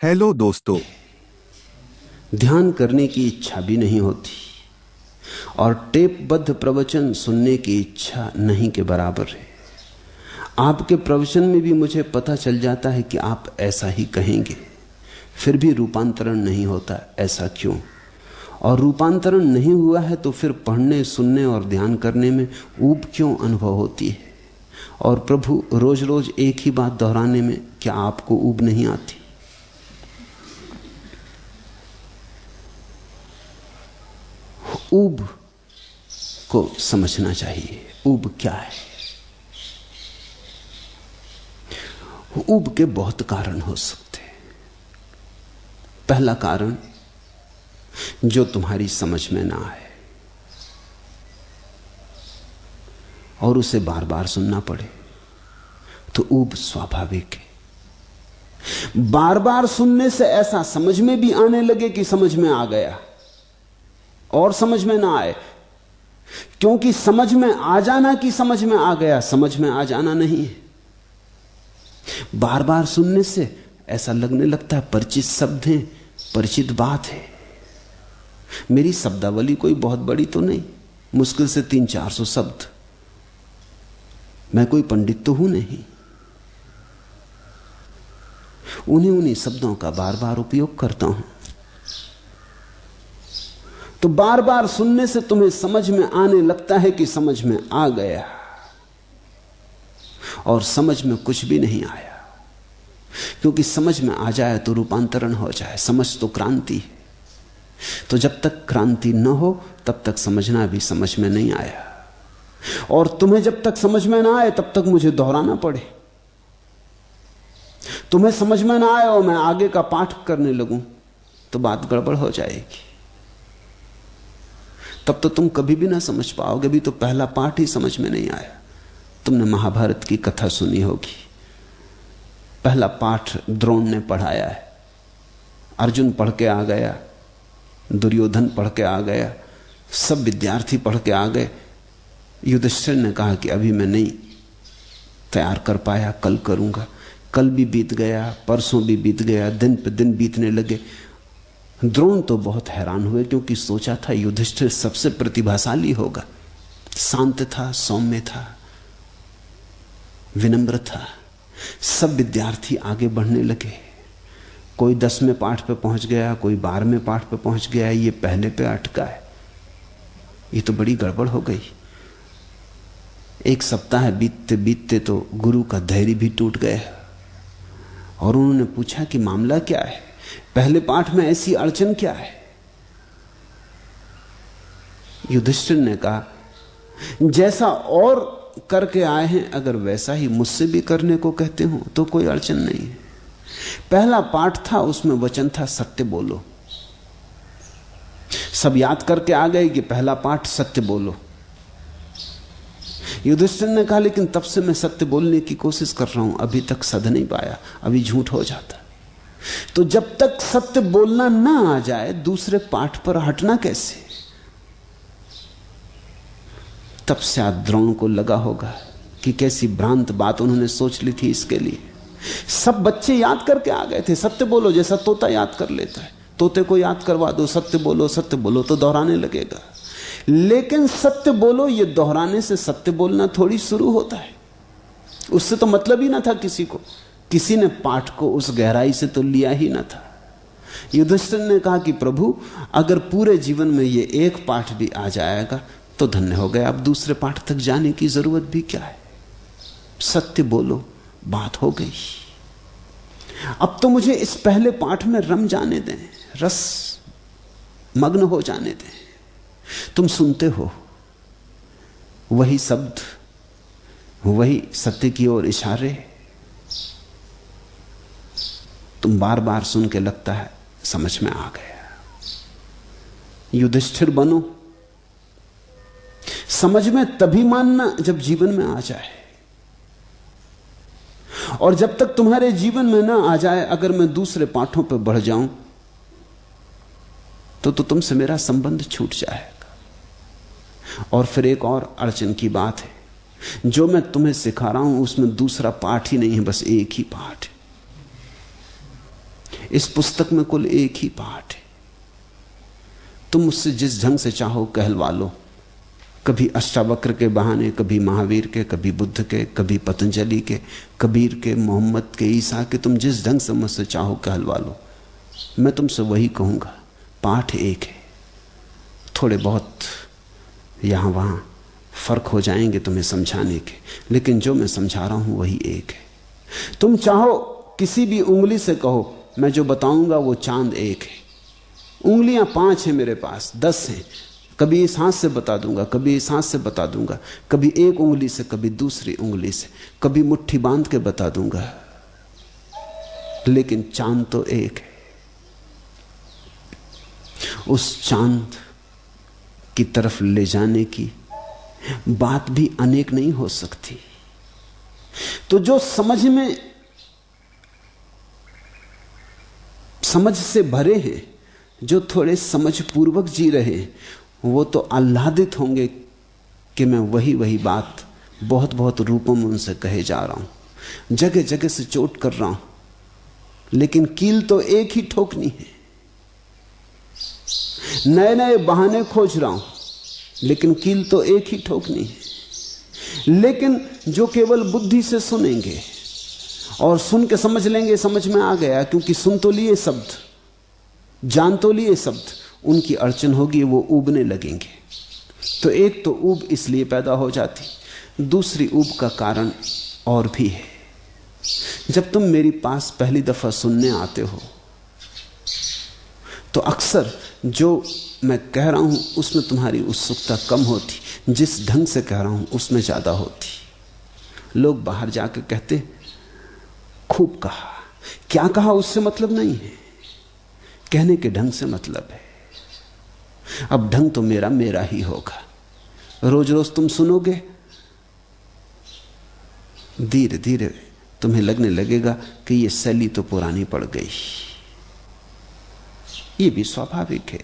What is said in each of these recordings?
Hello दोस्तों। ध्यान करने की इच्छा भी नहीं होती और टेपबद्ध प्रवचन सुनने की इच्छा नहीं के बराबर है। आपके प्रवचन में भी मुझे पता चल जाता है कि आप ऐसा ही कहेंगे, फिर भी रूपांतरण नहीं होता। ऐसा क्यों? और रूपांतरण नहीं हुआ है तो फिर पढ़ने, सुनने और ध्यान करने में ऊब क्यों अनुभव होती है? और प्रभु रोज रोज एक ही बात दोहराने में क्या आपको ऊब नहीं आती? ऊब को समझना चाहिए। ऊब क्या है? ऊब के बहुत कारण हो सकते हैं। पहला कारण, जो तुम्हारी समझ में ना आए और उसे बार बार सुनना पड़े, तो ऊब स्वाभाविक है। बार बार सुनने से ऐसा समझ में भी आने लगे कि समझ में आ गया, और समझ में ना आए। क्योंकि समझ में आ जाना कि समझ में आ गया, समझ में आ जाना नहीं है। बार बार सुनने से ऐसा लगने लगता है परिचित शब्द हैं, परिचित बात है। मेरी शब्दावली कोई बहुत बड़ी तो नहीं, मुश्किल से 300-400 शब्द। मैं कोई पंडित तो हूं नहीं। उन्हीं शब्दों का बार बार उपयोग करता हूं। तो बार बार सुनने से तुम्हें समझ में आने लगता है कि समझ में आ गया, और समझ में कुछ भी नहीं आया। क्योंकि समझ में आ जाए तो रूपांतरण हो जाए। समझ तो क्रांति है। तो जब तक क्रांति न हो तब तक समझना भी समझ में नहीं आया। और तुम्हें जब तक समझ में ना आए तब तक मुझे दोहराना पड़े। तुम्हें समझ में ना आए और मैं आगे का पाठ करने लगूं तो बात गड़बड़ हो जाएगी। तब तो तुम कभी भी ना समझ पाओगे। अभी तो पहला पाठ ही समझ में नहीं आया। तुमने महाभारत की कथा सुनी होगी। पहला पाठ द्रोण ने पढ़ाया है। अर्जुन पढ़ के आ गया, दुर्योधन पढ़ के आ गया, सब विद्यार्थी पढ़ के आ गए। युधिष्ठिर ने कहा कि अभी मैं नहीं तैयार कर पाया, कल करूंगा। कल भी बीत गया, परसों भी बीत गया, दिन पे दिन बीतने लगे। द्रोण तो बहुत हैरान हुए, क्योंकि सोचा था युधिष्ठिर सबसे प्रतिभाशाली होगा। शांत था, सौम्य था, विनम्र था। सब विद्यार्थी आगे बढ़ने लगे। कोई 10वें पाठ पे पहुंच गया, कोई 12वें पाठ पे पहुंच गया। ये पहले पे अटका है। ये तो बड़ी गड़बड़ हो गई। एक सप्ताह बीतते बीतते तो गुरु का धैर्य भी टूट गया, और उन्होंने पूछा कि मामला क्या है? पहले पाठ में ऐसी अड़चन क्या है? युधिष्ठिर ने कहा, जैसा और करके आए हैं अगर वैसा ही मुझसे भी करने को कहते हो तो कोई अड़चन नहीं है। पहला पाठ था, उसमें वचन था सत्य बोलो। सब याद करके आ गए कि पहला पाठ सत्य बोलो। युधिष्ठिर ने कहा, लेकिन तब से मैं सत्य बोलने की कोशिश कर रहा हूं, अभी तक सध नहीं पाया, अभी झूठ हो जाता। तो जब तक सत्य बोलना ना आ जाए दूसरे पाठ पर हटना कैसे? तब से द्रोण को लगा होगा कि कैसी भ्रांत बात उन्होंने सोच ली थी इसके लिए। सब बच्चे याद करके आ गए थे, सत्य बोलो, जैसा तोता याद कर लेता है। तोते को याद करवा दो, सत्य बोलो तो दोहराने लगेगा। लेकिन सत्य बोलो, ये दोहराने से सत्य बोलना थोड़ी शुरू होता है। उससे तो मतलब ही ना था किसी को। किसी ने पाठ को उस गहराई से तो लिया ही ना था। युधिष्ठिर ने कहा कि प्रभु, अगर पूरे जीवन में ये एक पाठ भी आ जाएगा तो धन्य हो गया। अब दूसरे पाठ तक जाने की जरूरत भी क्या है? सत्य बोलो, बात हो गई। अब तो मुझे इस पहले पाठ में रम जाने दें, रस मग्न हो जाने दें। तुम सुनते हो वही शब्द, वही सत्य की ओर इशारे। तुम बार बार सुन के लगता है समझ में आ गया। युधिष्ठिर बनो। समझ में तभी मानना जब जीवन में आ जाए, और जब तक तुम्हारे जीवन में ना आ जाए, अगर मैं दूसरे पाठों पर बढ़ जाऊं तो तुमसे मेरा संबंध छूट जाएगा। और फिर एक और अड़चन की बात है, जो मैं तुम्हें सिखा रहा हूं उसमें दूसरा पाठ ही नहीं है, बस एक ही पाठ है। इस पुस्तक में कुल एक ही पाठ है। तुम मुझसे जिस ढंग से चाहो कहलवा लो, कभी अष्टावक्र के बहाने, कभी महावीर के, कभी बुद्ध के, कभी पतंजलि के, कबीर के, मोहम्मद के, ईसा के, तुम जिस ढंग से मुझसे चाहो कहलवा लो, मैं तुमसे वही कहूंगा। पाठ एक है। थोड़े बहुत यहां वहां फर्क हो जाएंगे तुम्हें समझाने के, लेकिन जो मैं समझा रहा हूं वही एक है। तुम चाहो किसी भी उंगली से कहो, मैं जो बताऊंगा वो चांद एक है। उंगलियां 5 हैं मेरे पास, 10 हैं। कभी इस हाथ से बता दूंगा, कभी इस हाथ से बता दूंगा, कभी एक उंगली से, कभी दूसरी उंगली से, कभी मुट्ठी बांध के बता दूंगा, लेकिन चांद तो एक है। उस चांद की तरफ ले जाने की बात भी अनेक नहीं हो सकती। तो जो समझ से भरे हैं, जो थोड़े समझ पूर्वक जी रहे हैं, वो तो आह्लादित होंगे कि मैं वही बात बहुत बहुत रूपों में उनसे कहे जा रहा हूं, जगह जगह से चोट कर रहा हूं, लेकिन कील तो एक ही ठोकनी है। नए नए बहाने खोज रहा हूं, लेकिन कील तो एक ही ठोकनी है। लेकिन जो केवल बुद्धि से सुनेंगे और सुन के समझ लेंगे, समझ में आ गया, क्योंकि सुन तो लिए शब्द, जान तो लिए शब्द, उनकी अड़चन होगी, वो ऊबने लगेंगे। तो एक तो ऊब इसलिए पैदा हो जाती, दूसरी ऊब का कारण और भी है। जब तुम मेरी पास पहली दफा सुनने आते हो तो अक्सर जो मैं कह रहा हूं उसमें तुम्हारी उत्सुकता कम होती, जिस ढंग से कह रहा हूं उसमें ज्यादा होती। लोग बाहर जाकर कहते खूब कहा, क्या कहा उससे मतलब नहीं है, कहने के ढंग से मतलब है। अब ढंग तो मेरा मेरा ही होगा। रोज रोज तुम सुनोगे, धीरे धीरे तुम्हें लगने लगेगा कि ये शैली तो पुरानी पड़ गई। ये भी स्वाभाविक है।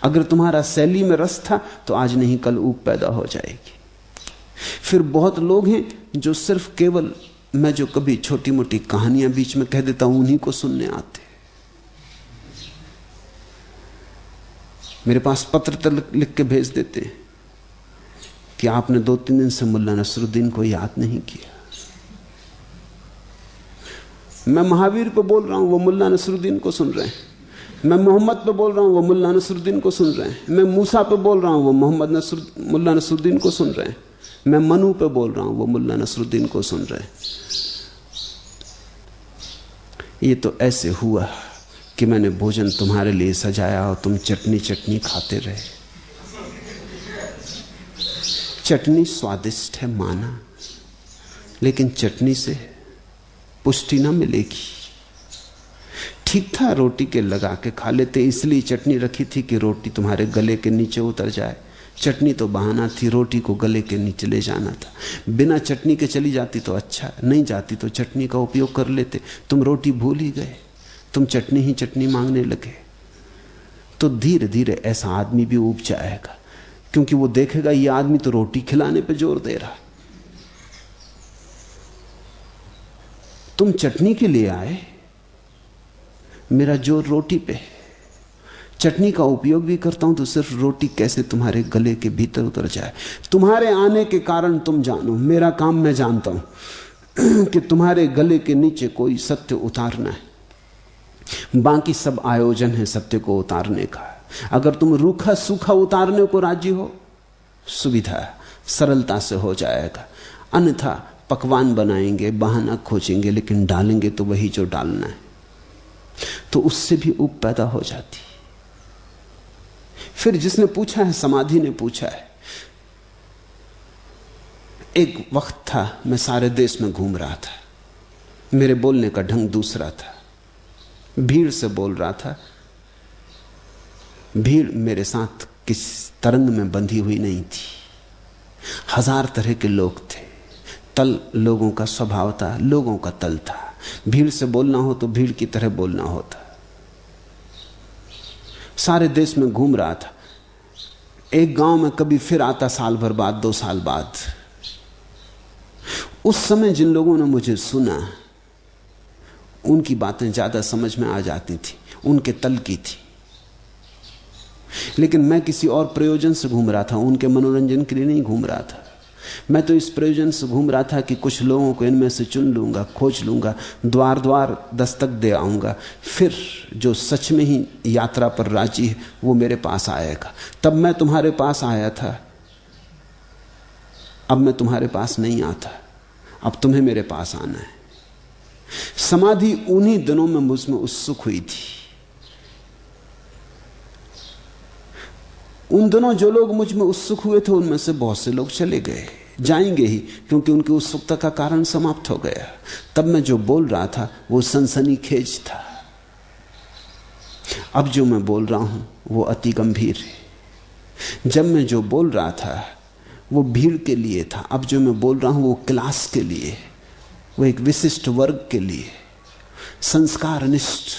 अगर तुम्हारा शैली में रस था तो आज नहीं कल ऊब पैदा हो जाएगी। फिर बहुत लोग हैं जो सिर्फ केवल मैं जो कभी छोटी मोटी कहानियां बीच में कह देता हूं उन्हीं को सुनने आते। मेरे पास पत्र तक लिख के भेज देते हैं कि आपने 2-3 दिन से मुल्ला नसरुद्दीन को याद नहीं किया। मैं महावीर पे बोल रहा हूं, वो मुल्ला नसरुद्दीन को सुन रहे हैं। मैं मोहम्मद पे बोल रहा हूं, वो मुल्ला नसरुद्दीन को सुन रहे हैं। मैं मूसा पे बोल रहा हूं, वो मुल्ला नसरुद्दीन को सुन रहे हैं। मैं मनु पे बोल रहा हूं, वो मुल्ला नसरुद्दीन को सुन रहे हैं। ये तो ऐसे हुआ कि मैंने भोजन तुम्हारे लिए सजाया और तुम चटनी चटनी खाते रहे। चटनी स्वादिष्ट है माना, लेकिन चटनी से पुष्टि ना मिलेगी। ठीक था, रोटी के लगा के खा लेते, इसलिए चटनी रखी थी कि रोटी तुम्हारे गले के नीचे उतर जाए। चटनी तो बहाना थी, रोटी को गले के नीचे ले जाना था। बिना चटनी के चली जाती तो अच्छा, नहीं जाती तो चटनी का उपयोग कर लेते। तुम रोटी भूल ही गए, तुम चटनी ही चटनी मांगने लगे। तो धीरे धीरे ऐसा आदमी भी ऊब जाएगा, क्योंकि वो देखेगा ये आदमी तो रोटी खिलाने पे जोर दे रहा। तुम चटनी के लिए आए, मेरा जोर रोटी पे है। चटनी का उपयोग भी करता हूं तो सिर्फ रोटी कैसे तुम्हारे गले के भीतर उतर जाए। तुम्हारे आने के कारण तुम जानो, मेरा काम मैं जानता हूं कि तुम्हारे गले के नीचे कोई सत्य उतारना है। बाकी सब आयोजन है सत्य को उतारने का। अगर तुम रूखा सूखा उतारने को राजी हो, सुविधा सरलता से हो जाएगा। अन्यथा पकवान बनाएंगे, बहाना खोजेंगे, लेकिन डालेंगे तो वही जो डालना है। तो उससे भी ऊब पैदा हो जाती। फिर जिसने पूछा है, समाधि ने पूछा है। एक वक्त था मैं सारे देश में घूम रहा था, मेरे बोलने का ढंग दूसरा था, भीड़ से बोल रहा था। भीड़ मेरे साथ किस तरंग में बंधी हुई नहीं थी। 1000 तरह के लोग थे। तल लोगों का स्वभाव था, लोगों का तल था। भीड़ से बोलना हो तो भीड़ की तरह बोलना होता। सारे देश में घूम रहा था। एक गांव में कभी फिर आता, साल भर बाद, 2 साल बाद। उस समय जिन लोगों ने मुझे सुना उनकी बातें ज्यादा समझ में आ जाती थी, उनके तल की थी। लेकिन मैं किसी और प्रयोजन से घूम रहा था, उनके मनोरंजन के लिए नहीं घूम रहा था। मैं तो इस प्रयोजन से घूम रहा था कि कुछ लोगों को इनमें से चुन लूंगा, खोज लूंगा, द्वार द्वार दस्तक दे आऊंगा, फिर जो सच में ही यात्रा पर राजी है वो मेरे पास आएगा। तब मैं तुम्हारे पास आया था, अब मैं तुम्हारे पास नहीं आता, अब तुम्हें मेरे पास आना है। समाधि उन्हीं दिनों में मुझमें उत्सुक हुई थी। उन दिनों जो लोग मुझ में उत्सुक हुए थे उनमें से बहुत से लोग चले गए, जाएंगे ही, क्योंकि उनकी उत्सुकता का कारण समाप्त हो गया। तब मैं जो बोल रहा था वो सनसनीखेज था, अब जो मैं बोल रहा हूं वो अति गंभीर है। जब मैं जो बोल रहा था वो भीड़ के लिए था, अब जो मैं बोल रहा हूं वो क्लास के लिए, वो एक विशिष्ट वर्ग के लिए, संस्कारनिष्ठ।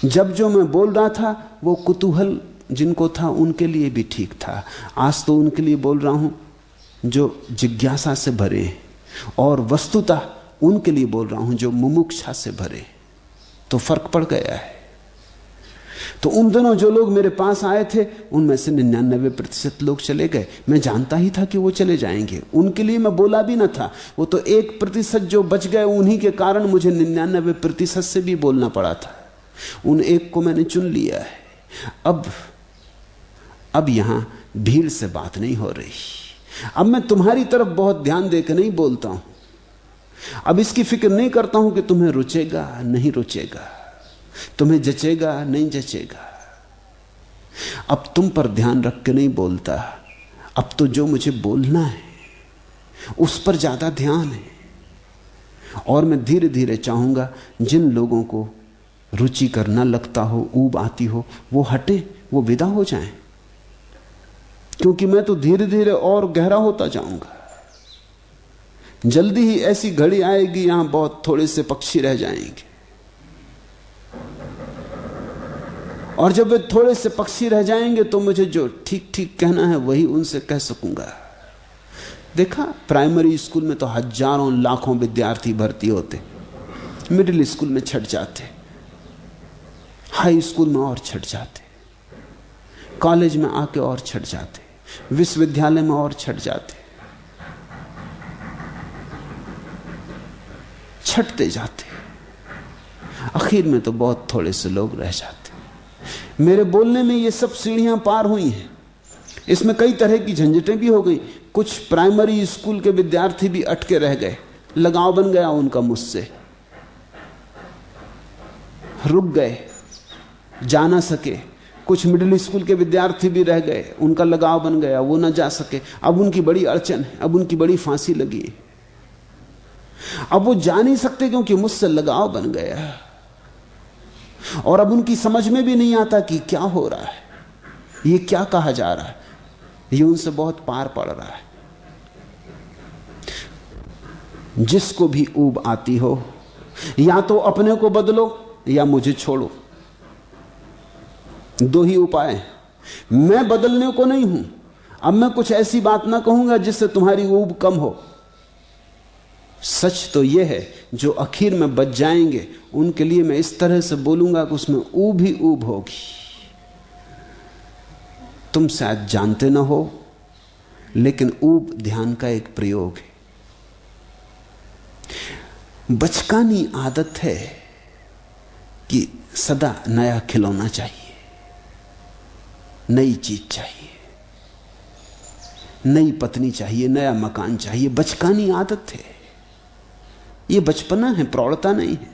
जब जो मैं बोल रहा था वो कुतूहल जिनको था उनके लिए भी ठीक था। आज तो उनके लिए बोल रहा हूं जो जिज्ञासा से भरे हैं, और वस्तुतः उनके लिए बोल रहा हूं जो मुमुक्षा से भरे। तो फर्क पड़ गया है। तो उन दिनों जो लोग मेरे पास आए थे उनमें से 99% लोग चले गए। मैं जानता ही था कि वो चले जाएंगे, उनके लिए मैं बोला भी ना था। वो तो 1% जो बच गए उन्हीं के कारण मुझे 99% से भी बोलना पड़ा था। उन एक को मैंने चुन लिया है। अब यहां भीड़ से बात नहीं हो रही। अब मैं तुम्हारी तरफ बहुत ध्यान देकर नहीं बोलता हूं। अब इसकी फिक्र नहीं करता हूं कि तुम्हें रुचेगा नहीं रुचेगा, तुम्हें जचेगा नहीं जचेगा। अब तुम पर ध्यान रख के नहीं बोलता। अब तो जो मुझे बोलना है उस पर ज्यादा ध्यान है। और मैं धीरे धीरे चाहूंगा जिन लोगों को रुचिकर न लगता हो, ऊब आती हो, वो हटे, वो विदा हो जाएं। क्योंकि मैं तो धीरे धीरे और गहरा होता जाऊंगा। जल्दी ही ऐसी घड़ी आएगी यहां बहुत थोड़े से पक्षी रह जाएंगे, और जब वे थोड़े से पक्षी रह जाएंगे तो मुझे जो ठीक ठीक कहना है वही उनसे कह सकूंगा। देखा, प्राइमरी स्कूल में तो हजारों लाखों विद्यार्थी भर्ती होते, मिडिल स्कूल में छट जाते, हाई स्कूल में और छट जाते, कॉलेज में आके और छट जाते, विश्वविद्यालय में और छट जाते, छटते जाते। आखिर में तो बहुत थोड़े से लोग रह जाते। मेरे बोलने में ये सब सीढ़ियां पार हुई हैं। इसमें कई तरह की झंझटें भी हो गई। कुछ प्राइमरी स्कूल के विद्यार्थी भी अटके रह गए, लगाव बन गया उनका मुझसे, रुक गए, जा ना सके। कुछ मिडिल स्कूल के विद्यार्थी भी रह गए, उनका लगाव बन गया, वो ना जा सके। अब उनकी बड़ी अड़चन है, अब उनकी बड़ी फांसी लगी है। अब वो जा नहीं सकते क्योंकि मुझसे लगाव बन गया, और अब उनकी समझ में भी नहीं आता कि क्या हो रहा है, ये क्या कहा जा रहा है। ये उनसे बहुत पार पड़ रहा है। जिसको भी ऊब आती हो, या तो अपने को बदलो या मुझे छोड़ो। दो ही उपाय हैं। मैं बदलने को नहीं हूं। अब मैं कुछ ऐसी बात ना कहूंगा जिससे तुम्हारी ऊब कम हो। सच तो यह है, जो आखिर में बच जाएंगे उनके लिए मैं इस तरह से बोलूंगा कि उसमें ऊब ही ऊब होगी। तुम शायद जानते ना हो, लेकिन ऊब ध्यान का एक प्रयोग है। बचकानी आदत है कि सदा नया खिलौना चाहिए, नई चीज चाहिए, नई पत्नी चाहिए, नया मकान चाहिए। बचकानी आदत है। ये बचपना है, प्रौढ़ता नहीं है।